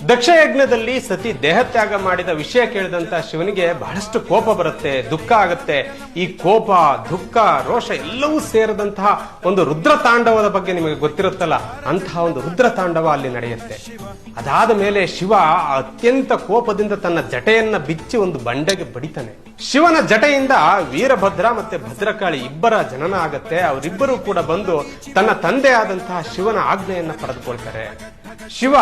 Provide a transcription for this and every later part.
ದಕ್ಷ ಯಜ್ಞದಲ್ಲಿ ಸತಿ ದೇಹತ್ಯಾಗ ಮಾಡಿದ ವಿಷಯ ಕೇಳಿದಂತ ಶಿವನಿಗೆ ಬಹಳಷ್ಟು ಕೋಪ ಬರುತ್ತೆ, ದುಃಖ ಆಗುತ್ತೆ. ಈ ಕೋಪ, ದುಃಖ, ರೋಷ ಎಲ್ಲವೂ ಸೇರಿದಂತಹ ಒಂದು ರುದ್ರ ತಾಂಡವದ ಬಗ್ಗೆ ನಿಮಗೆ ಗೊತ್ತಿರುತ್ತಲ್ಲ, ಅಂತಹ ಒಂದು ರುದ್ರ ತಾಂಡವ ಅಲ್ಲಿ ನಡೆಯುತ್ತೆ. ಅದಾದ ಮೇಲೆ ಶಿವ ಅತ್ಯಂತ ಕೋಪದಿಂದ ತನ್ನ ಜಟೆಯನ್ನ ಬಿಚ್ಚಿ ಒಂದು ಬಂಡೆಗೆ ಬಡಿತಾನೆ. ಶಿವನ ಜಟೆಯಿಂದ ವೀರಭದ್ರ ಮತ್ತೆ ಭದ್ರಕಾಳಿ ಇಬ್ಬರ ಜನನ ಆಗತ್ತೆ. ಅವರಿಬ್ಬರು ಕೂಡ ಬಂದು ತನ್ನ ತಂದೆ ಆದಂತಹ ಶಿವನ ಆಜ್ಞೆಯನ್ನ ಪಡೆದುಕೊಳ್ತಾರೆ. ಶಿವ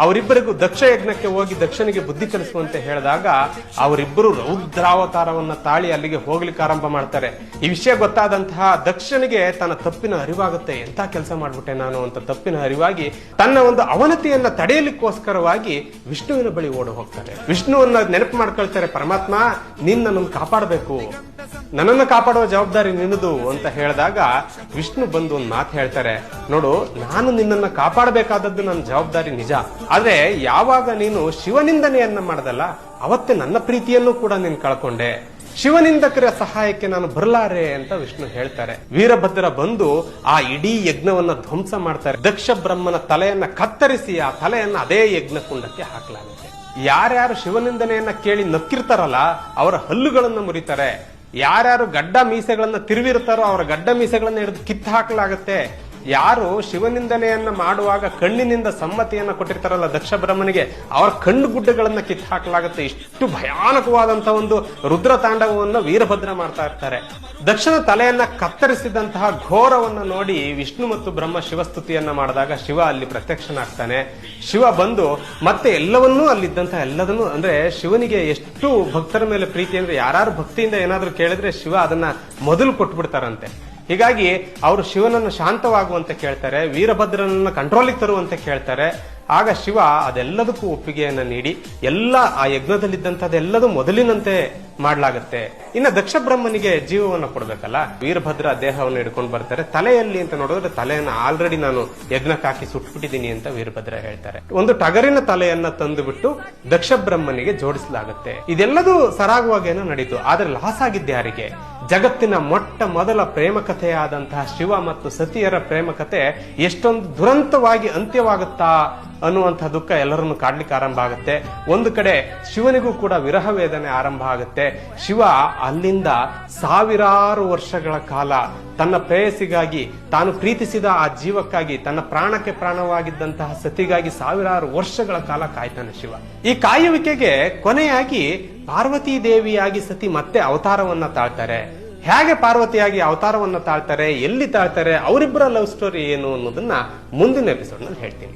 ಅವರಿಬ್ಬರಿಗೂ ದಕ್ಷ ಯಜ್ಞಕ್ಕೆ ಹೋಗಿ ದಕ್ಷನಿಗೆ ಬುದ್ಧಿ ಕಲಿಸುವಂತೆ ಹೇಳಿದಾಗ ಅವರಿಬ್ಬರು ರೌದ್ರಾವತಾರವನ್ನ ತಾಳಿ ಅಲ್ಲಿಗೆ ಹೋಗ್ಲಿಕ್ಕೆ ಆರಂಭ ಮಾಡ್ತಾರೆ. ಈ ವಿಷಯ ಗೊತ್ತಾದಂತಹ ದಕ್ಷನಿಗೆ ತನ್ನ ತಪ್ಪಿನ ಅರಿವಾಗುತ್ತೆ. ಎಂತ ಕೆಲಸ ಮಾಡ್ಬಿಟ್ಟೆ ನಾನು ಅಂತ ತಪ್ಪಿನ ಅರಿವಾಗಿ ತನ್ನ ಒಂದು ಅವನತಿಯನ್ನ ತಡೆಯಲಿಕ್ಕೋಸ್ಕರವಾಗಿ ವಿಷ್ಣುವಿನ ಬಳಿ ಓಡಿ ಹೋಗ್ತಾರೆ. ವಿಷ್ಣುವನ್ನ ನೆನಪು ಮಾಡ್ಕೊಳ್ತಾರೆ. ಪರಮಾತ್ಮ, ನೀನ್ ನನ್ನನ್ನು ಕಾಪಾಡಬೇಕು, ನನ್ನನ್ನು ಕಾಪಾಡುವ ಜವಾಬ್ದಾರಿ ನಿನ್ನದು ಅಂತ ಹೇಳಿದಾಗ ವಿಷ್ಣು ಬಂದು ಒಂದು ಮಾತು ಹೇಳ್ತಾರೆ. ನೋಡು, ನಾನು ನಿನ್ನನ್ನು ಕಾಪಾಡಬೇಕಾದದ್ದು ನನ್ನ ಜವಾಬ್ದಾರಿ ನಿಜ, ಆದ್ರೆ ಯಾವಾಗ ನೀನು ಶಿವನಿಂದನೆಯನ್ನ ಮಾಡದಲ್ಲ ಅವತ್ತೇ ನನ್ನ ಪ್ರೀತಿಯನ್ನು ಕೂಡ ನೀನು ಕಳ್ಕೊಂಡೆ. ಶಿವನಿಂದಕರ ಸಹಾಯಕ್ಕೆ ನಾನು ಬರಲಾರೆ ಅಂತ ವಿಷ್ಣು ಹೇಳ್ತಾರೆ. ವೀರಭದ್ರ ಬಂದು ಆ ಇಡೀ ಯಜ್ಞವನ್ನ ಧ್ವಂಸ ಮಾಡ್ತಾರೆ. ದಕ್ಷ ಬ್ರಹ್ಮನ ತಲೆಯನ್ನ ಕತ್ತರಿಸಿ ಆ ತಲೆಯನ್ನ ಅದೇ ಯಜ್ಞ ಕುಂಡಕ್ಕೆ ಹಾಕಲಾಗುತ್ತೆ. ಯಾರ್ಯಾರು ಶಿವನಿಂದನೆಯನ್ನ ಕೇಳಿ ನಕ್ಕಿರ್ತಾರಲ್ಲ ಅವರ ಹಲ್ಲುಗಳನ್ನ ಮುರಿತಾರೆ. ಯಾರ್ಯಾರು ಗಡ್ಡ ಮೀಸೆಗಳನ್ನ ತಿರುವಿರ್ತಾರೋ ಅವರ ಗಡ್ಡ ಮೀಸೆಗಳನ್ನ ಹಿಡಿದು ಕಿತ್ತು ಹಾಕಲಾಗುತ್ತೆ. ಯಾರು ಶಿವನಿಂದನೆಯನ್ನ ಮಾಡುವಾಗ ಕಣ್ಣಿನಿಂದ ಸಮ್ಮತಿಯನ್ನ ಕೊಟ್ಟಿರ್ತಾರಲ್ಲ ದಕ್ಷ ಬ್ರಹ್ಮನಿಗೆ, ಅವರ ಕಣ್ಣು ಗುಡ್ಡಗಳನ್ನ ಕಿತ್ತು ಹಾಕಲಾಗುತ್ತೆ. ಇಷ್ಟು ಭಯಾನಕವಾದಂತಹ ಒಂದು ರುದ್ರ ತಾಂಡವನ್ನ ವೀರಭದ್ರ ಮಾಡ್ತಾ ಇರ್ತಾರೆ. ದಕ್ಷನ ತಲೆಯನ್ನ ಕತ್ತರಿಸಿದಂತಹ ಘೋರವನ್ನ ನೋಡಿ ವಿಷ್ಣು ಮತ್ತು ಬ್ರಹ್ಮ ಶಿವಸ್ತುತಿಯನ್ನ ಮಾಡಿದಾಗ ಶಿವ ಅಲ್ಲಿ ಪ್ರತ್ಯಕ್ಷನಾಗ್ತಾನೆ. ಶಿವ ಬಂದು ಮತ್ತೆ ಎಲ್ಲವನ್ನೂ ಅಲ್ಲಿದ್ದಂತಹ ಎಲ್ಲದನ್ನೂ, ಅಂದ್ರೆ ಶಿವನಿಗೆ ಎಷ್ಟು ಭಕ್ತರ ಮೇಲೆ ಪ್ರೀತಿ ಅಂದ್ರೆ ಯಾರು ಭಕ್ತಿಯಿಂದ ಏನಾದ್ರೂ ಕೇಳಿದ್ರೆ ಶಿವ ಅದನ್ನ ಮೊದಲು ಕೊಟ್ಬಿಡ್ತಾರಂತೆ. ಹೀಗಾಗಿ ಅವರು ಶಿವನನ್ನು ಶಾಂತವಾಗುವಂತೆ ಕೇಳ್ತಾರೆ, ವೀರಭದ್ರನನ್ನ ಕಂಟ್ರೋಲಿಗೆ ತರುವಂತೆ ಕೇಳ್ತಾರೆ. ಆಗ ಶಿವ ಅದೆಲ್ಲದಕ್ಕೂ ಒಪ್ಪಿಗೆಯನ್ನ ನೀಡಿ ಎಲ್ಲ ಆ ಯಜ್ಞದಲ್ಲಿದ್ದಂಥದ್ದೆಲ್ಲದೂ ಮೊದಲಿನಂತೆ ಮಾಡ್ಲಾಗತ್ತೆ. ಇನ್ನು ದಕ್ಷ ಬ್ರಹ್ಮನಿಗೆ ಜೀವವನ್ನ ಕೊಡ್ಬೇಕಲ್ಲ, ವೀರಭದ್ರ ದೇಹವನ್ನು ಹಿಡ್ಕೊಂಡು ಬರ್ತಾರೆ. ತಲೆಯಲ್ಲಿ ಅಂತ ನೋಡಿದ್ರೆ ತಲೆಯನ್ನ ಆಲ್ರೆಡಿ ನಾನು ಯಜ್ಞಕ್ಕೆ ಹಾಕಿ ಸುಟ್ಬಿಟ್ಟಿದ್ದೀನಿ ಅಂತ ವೀರಭದ್ರ ಹೇಳ್ತಾರೆ. ಒಂದು ಟಗರಿನ ತಲೆಯನ್ನ ತಂದು ಬಿಟ್ಟು ದಕ್ಷ ಬ್ರಹ್ಮನಿಗೆ ಜೋಡಿಸಲಾಗುತ್ತೆ. ಇದೆಲ್ಲದೂ ಸರಾಗವಾಗೇನೋ ನಡೀತು. ಆದ್ರೆ ಲಾಸ್ ಆಗಿದ್ದೆ ಯಾರಿಗೆ? ಜಗತ್ತಿನ ಮೊಟ್ಟ ಮೊದಲ ಪ್ರೇಮ ಕಥೆಯಾದಂತಹ ಶಿವ ಮತ್ತು ಸತಿಯರ ಪ್ರೇಮ ಕಥೆ ಎಷ್ಟೊಂದು ದುರಂತವಾಗಿ ಅಂತ್ಯವಾಗುತ್ತಾ ಅನ್ನುವಂತಹ ದುಃಖ ಎಲ್ಲರನ್ನು ಕಾಡ್ಲಿಕ್ಕೆ ಆರಂಭ ಆಗುತ್ತೆ. ಒಂದು ಕಡೆ ಶಿವನಿಗೂ ಕೂಡ ವಿರಹ ವೇದನೆ ಆರಂಭ ಆಗುತ್ತೆ. ಶಿವ ಅಲ್ಲಿಂದ ಸಾವಿರಾರು ವರ್ಷಗಳ ಕಾಲ ತನ್ನ ಪ್ರೇಯಸಿಗಾಗಿ, ತಾನು ಪ್ರೀತಿಸಿದ ಆ ಜೀವಕ್ಕಾಗಿ, ತನ್ನ ಪ್ರಾಣಕ್ಕೆ ಪ್ರಾಣವಾಗಿದ್ದಂತಹ ಸತಿಗಾಗಿ ಸಾವಿರಾರು ವರ್ಷಗಳ ಕಾಲ ಕಾಯ್ತಾನೆ ಶಿವ. ಈ ಕಾಯುವಿಕೆಗೆ ಕೊನೆಯಾಗಿ ಪಾರ್ವತಿ ದೇವಿಯಾಗಿ ಸತಿ ಮತ್ತೆ ಅವತಾರವನ್ನ ತಾಳ್ತಾರೆ. ಹೇಗೆ ಪಾರ್ವತಿಯಾಗಿ ಅವತಾರವನ್ನ ತಾಳ್ತಾರೆ, ಎಲ್ಲಿ ತಾಳ್ತಾರೆ, ಅವರಿಬ್ಬರ ಲವ್ ಸ್ಟೋರಿ ಏನು ಅನ್ನೋದನ್ನ ಮುಂದಿನ ಎಪಿಸೋಡ್ ನಲ್ಲಿ ಹೇಳ್ತೀನಿ.